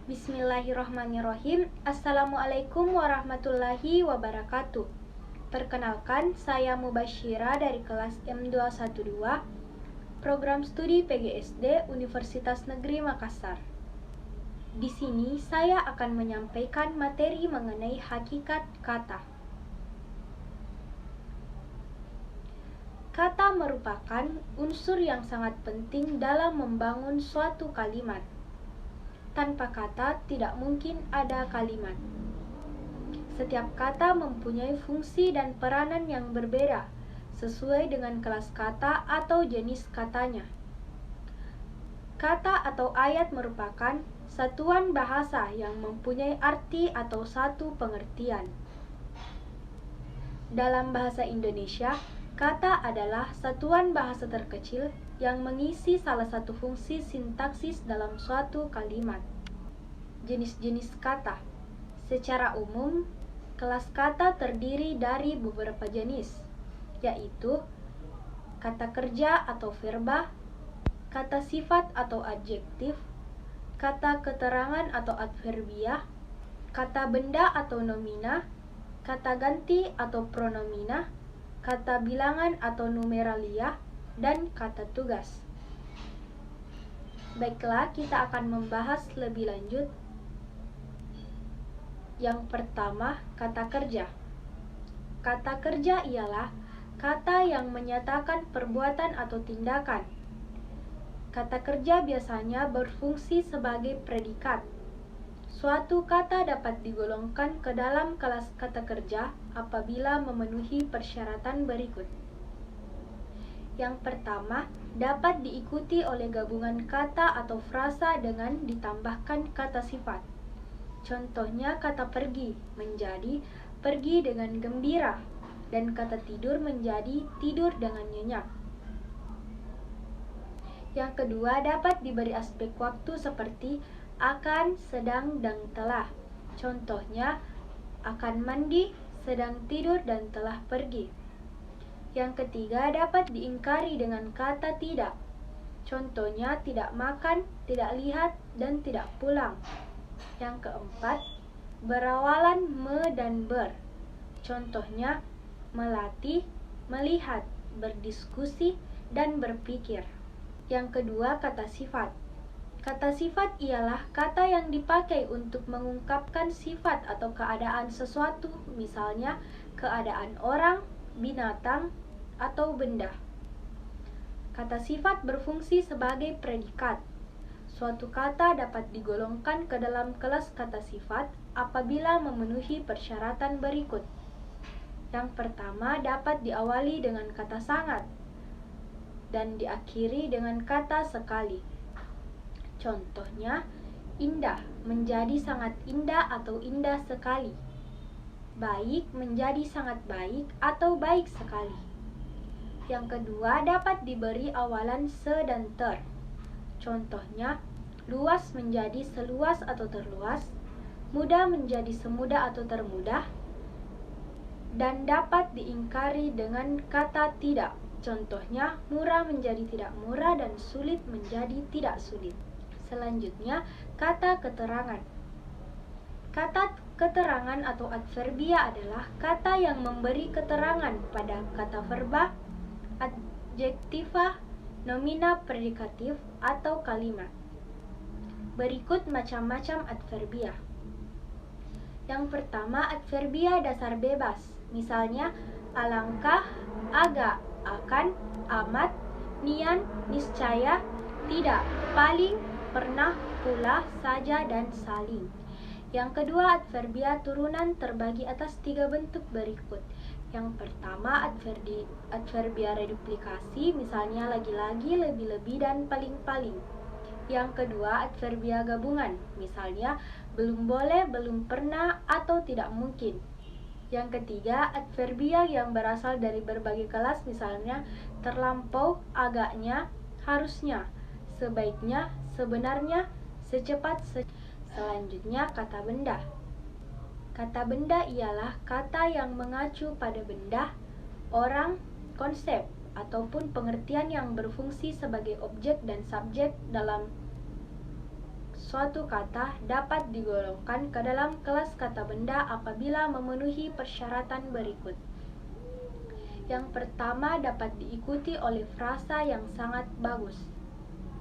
Bismillahirrahmanirrahim. Assalamualaikum warahmatullahi wabarakatuh. Perkenalkan, saya Mubasyira dari kelas M212, Program Studi PGSD Universitas Negeri Makassar. Di sini saya akan menyampaikan materi mengenai hakikat kata. Kata merupakan unsur yang sangat penting dalam membangun suatu kalimat. Tanpa kata tidak mungkin ada kalimat. Setiap kata mempunyai fungsi dan peranan yang berbeda sesuai dengan kelas kata atau jenis katanya. Kata atau ayat merupakan satuan bahasa yang mempunyai arti atau satu pengertian. Dalam bahasa Indonesia, kata adalah satuan bahasa terkecil yang mengisi salah satu fungsi sintaksis dalam suatu kalimat. Jenis-jenis kata. Secara umum, kelas kata terdiri dari beberapa jenis, yaitu kata kerja atau verba, kata sifat atau adjektif, kata keterangan atau adverbial, kata benda atau nomina, kata ganti atau pronomina, kata bilangan atau numeralia, dan kata tugas. Baiklah, kita akan membahas lebih lanjut. Yang pertama, kata kerja. Kata kerja ialah kata yang menyatakan perbuatan atau tindakan. Kata kerja biasanya berfungsi sebagai predikat. Suatu kata dapat digolongkan ke dalam kelas kata kerja apabila memenuhi persyaratan berikut. Yang pertama, dapat diikuti oleh gabungan kata atau frasa dengan ditambahkan kata sifat. Contohnya kata pergi menjadi pergi dengan gembira, dan kata tidur menjadi tidur dengan nyenyak. Yang kedua, dapat diberi aspek waktu seperti akan, sedang, dan telah. Contohnya akan mandi, sedang tidur, dan telah pergi. Yang ketiga, dapat diingkari dengan kata tidak. Contohnya tidak makan, tidak lihat, dan tidak pulang. Yang keempat, berawalan me dan ber. Contohnya melatih, melihat, berdiskusi, dan berpikir. Yang kedua, kata sifat. Kata sifat ialah kata yang dipakai untuk mengungkapkan sifat atau keadaan sesuatu, misalnya keadaan orang, binatang, atau benda. Kata sifat berfungsi sebagai predikat. Suatu kata dapat digolongkan ke dalam kelas kata sifat apabila memenuhi persyaratan berikut. Yang pertama, dapat diawali dengan kata sangat dan diakhiri dengan kata sekali. Contohnya, indah menjadi sangat indah atau indah sekali. Baik menjadi sangat baik atau baik sekali. Yang kedua, dapat diberi awalan se dan ter. Contohnya, luas menjadi seluas atau terluas, mudah menjadi semudah atau termudah, dan dapat diingkari dengan kata tidak. Contohnya, murah menjadi tidak murah dan sulit menjadi tidak sulit. Selanjutnya, kata keterangan. Kata keterangan atau adverbial adalah kata yang memberi keterangan pada kata verba, adjektiva, nomina, predikatif, atau kalimat. Berikut macam-macam adverbial. Yang pertama, adverbial dasar bebas. Misalnya, alangkah, agak, akan, amat, nian, niscaya, tidak, paling, pernah, pula, saja, dan saling. Yang kedua, adverbial turunan terbagi atas 3 bentuk berikut. Yang pertama, adverbial reduplikasi, misalnya lagi-lagi, lebih-lebih, dan paling-paling. Yang kedua, adverbial gabungan, misalnya belum boleh, belum pernah, atau tidak mungkin. Yang ketiga, adverbial yang berasal dari berbagai kelas, misalnya terlampau, agaknya, harusnya, sebaiknya, sebenarnya, secepat. Selanjutnya, kata benda. Kata benda ialah kata yang mengacu pada benda, orang, konsep, ataupun pengertian yang berfungsi sebagai objek dan subjek dalam suatu kata dapat digolongkan ke dalam kelas kata benda apabila memenuhi persyaratan berikut. Yang pertama, dapat diikuti oleh frasa yang sangat bagus.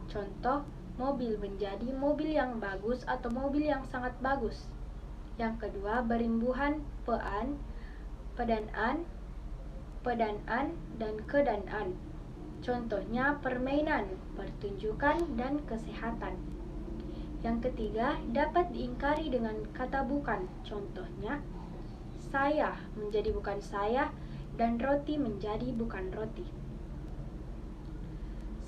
Contoh, mobil menjadi mobil yang bagus atau mobil yang sangat bagus. Yang kedua, berimbuhan pean, pedanaan, pedanaan, dan kedanaan. Contohnya permainan, pertunjukan, dan kesehatan. Yang ketiga, dapat diingkari dengan kata bukan. Contohnya, saya menjadi bukan saya, dan roti menjadi bukan roti.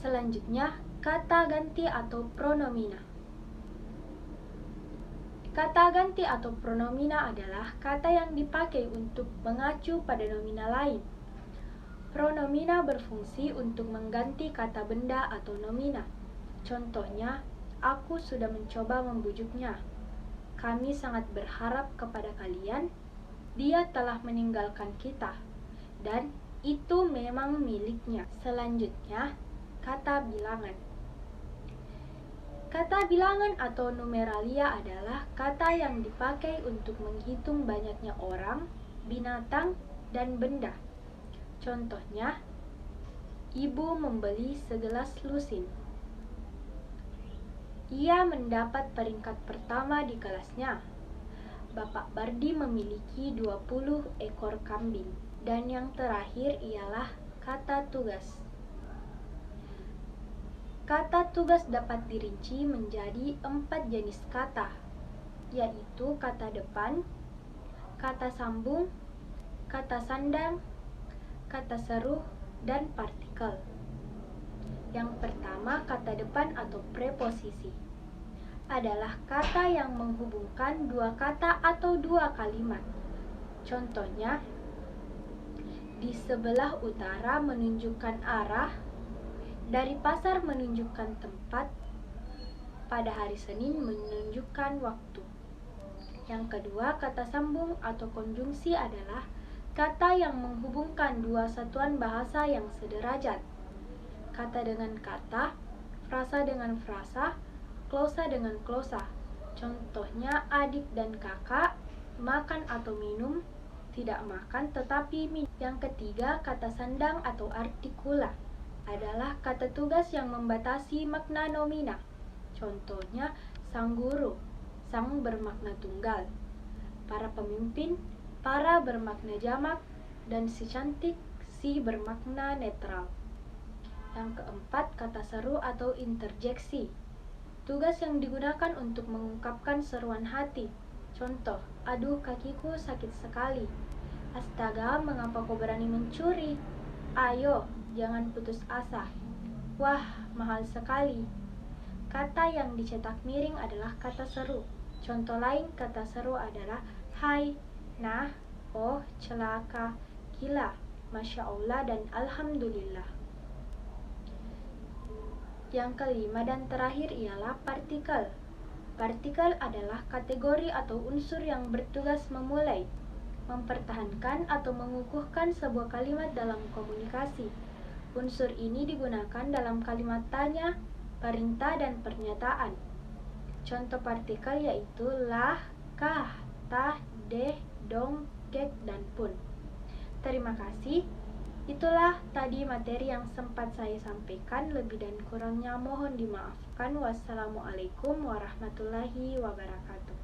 Selanjutnya, kata ganti atau pronomina. Kata ganti atau pronomina adalah kata yang dipakai untuk mengacu pada nomina lain. Pronomina berfungsi untuk mengganti kata benda atau nomina. Contohnya, aku sudah mencoba membujuknya. Kami sangat berharap kepada kalian. Dia telah meninggalkan kita. Dan itu memang miliknya. Selanjutnya, kata bilangan. Kata bilangan atau numeralia adalah kata yang dipakai untuk menghitung banyaknya orang, binatang, dan benda. Contohnya, ibu membeli segelas lusin. Ia mendapat peringkat pertama di kelasnya. Bapak Bardi memiliki 20 ekor kambing. Dan yang terakhir ialah kata tugas. Kata tugas dapat dirinci menjadi 4 jenis kata, yaitu kata depan, kata sambung, kata sandang, kata seru, dan partikel. Yang pertama, kata depan atau preposisi adalah kata yang menghubungkan dua kata atau dua kalimat. Contohnya, di sebelah utara menunjukkan arah, dari pasar menunjukkan tempat, pada hari Senin menunjukkan waktu. Yang kedua, kata sambung atau konjungsi adalah kata yang menghubungkan dua satuan bahasa yang sederajat. Kata dengan kata, frasa dengan frasa, klosa dengan klosa. Contohnya, adik dan kakak, makan atau minum, tidak makan tetapi minum. Yang ketiga, kata sandang atau artikula adalah kata tugas yang membatasi makna nomina. Contohnya, sang guru, sang bermakna tunggal. Para pemimpin, para bermakna jamak, dan si cantik, si bermakna netral. Yang keempat, kata seru atau interjeksi. Tugas yang digunakan untuk mengungkapkan seruan hati. Contoh, aduh kakiku sakit sekali. Astaga, mengapa kau berani mencuri? Ayo, jangan putus asa. Wah, mahal sekali. Kata yang dicetak miring adalah kata seru. Contoh lain kata seru adalah hai, nah, oh, celaka, gila, masya Allah, dan alhamdulillah. Yang kelima dan terakhir ialah partikel. Partikel adalah kategori atau unsur yang bertugas memulai, mempertahankan atau mengukuhkan sebuah kalimat dalam komunikasi. Unsur ini digunakan dalam kalimat tanya, perintah, dan pernyataan. Contoh partikel yaitu lah, kah, tah, deh, dong, kek, dan pun. Terima kasih. Itulah tadi materi yang sempat saya sampaikan. Lebih dan kurangnya mohon dimaafkan. Wassalamualaikum warahmatullahi wabarakatuh.